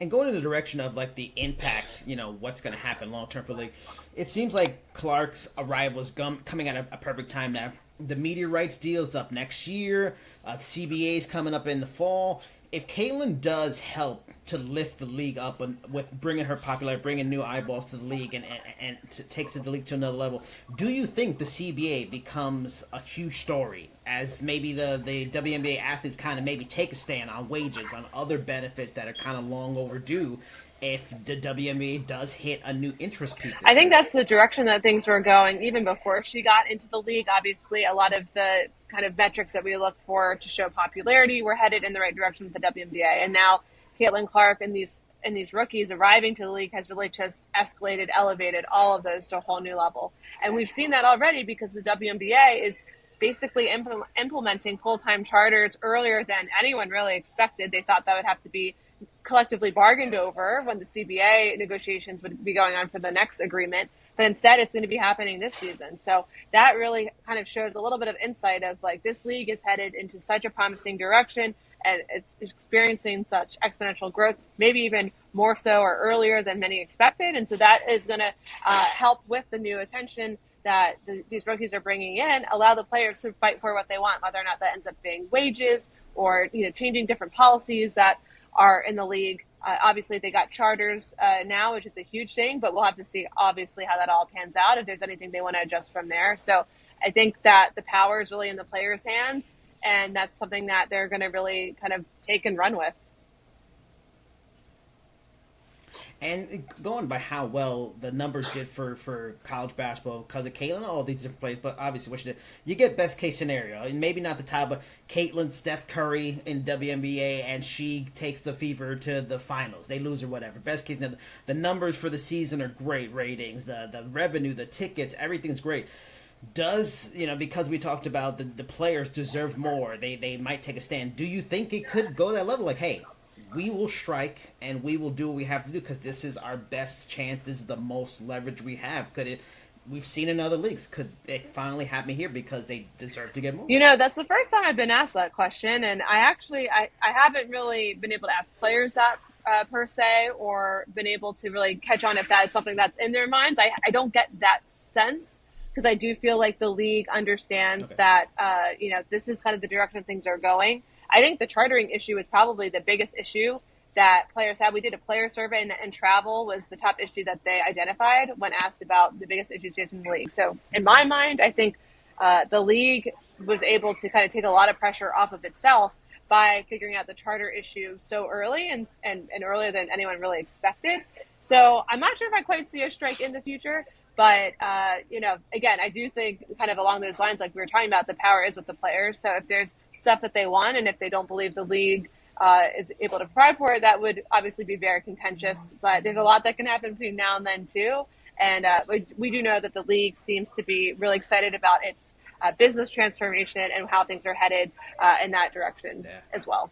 And going in the direction of like the impact, what's going to happen long term for the league, it seems like Clark's arrival is coming at a perfect time now. The media rights deal's up next year. CBA's coming up in the fall. If Caitlin does help to lift the league up and with bringing her popularity, bringing new eyeballs to the league, and takes the league to another level, do you think the CBA becomes a huge story as maybe the WNBA athletes kind of maybe take a stand on wages, on other benefits that are kind of long overdue, if the WNBA does hit a new interest peak I this think year? that's the direction that things were going even before she got into the league. Obviously, a lot of the kind of metrics that we look for to show popularity were headed in the right direction with the WNBA. And now Caitlin Clark and these rookies arriving to the league has really just escalated, elevated all of those to a whole new level. And we've seen that already because the WNBA is basically implementing full-time charters earlier than anyone really expected. They thought that would have to be collectively bargained over when the CBA negotiations would be going on for the next agreement. But instead, it's going to be happening this season. So that really kind of shows a little bit of insight of like this league is headed into such a promising direction and it's experiencing such exponential growth, maybe even more so or earlier than many expected. And so that is going to help with the new attention that these rookies are bringing in, allow the players to fight for what they want, whether or not that ends up being wages or changing different policies that are in the league. Obviously, they got charters now, which is a huge thing, but we'll have to see, obviously, how that all pans out, if there's anything they want to adjust from there. So I think that the power is really in the players' hands, and that's something that they're going to really kind of take and run with. And going by how well the numbers did for college basketball because of Caitlin, all these different plays, but obviously what you get best case scenario, and maybe not the title, but Caitlin, Steph Curry in WNBA, and she takes the Fever to the finals. They lose or whatever. Best case scenario, the numbers for the season are great ratings, the revenue, the tickets, everything's great. Does, because we talked about the players deserve more, they might take a stand. Do you think it could go to that level? Like, hey, we will strike and we will do what we have to do because this is our best chance. This is the most leverage we have. Could it? We've seen in other leagues. Could it finally happen here because they deserve to get more? That's the first time I've been asked that question, and I haven't really been able to ask players that per se, or been able to really catch on if that is something that's in their minds. I don't get that sense because I do feel like the league understands that this is kind of the direction things are going. I think the chartering issue is probably the biggest issue that players have. We did a player survey, and travel was the top issue that they identified when asked about the biggest issues facing the league. So in my mind, I think the league was able to kind of take a lot of pressure off of itself by figuring out the charter issue so early and earlier than anyone really expected. So I'm not sure if I quite see a strike in the future. But, again, I do think kind of along those lines, like we were talking about, the power is with the players. So if there's stuff that they want and if they don't believe the league is able to provide for it, that would obviously be very contentious. But there's a lot that can happen between now and then, too. And we do know that the league seems to be really excited about its business transformation and how things are headed in that direction as well.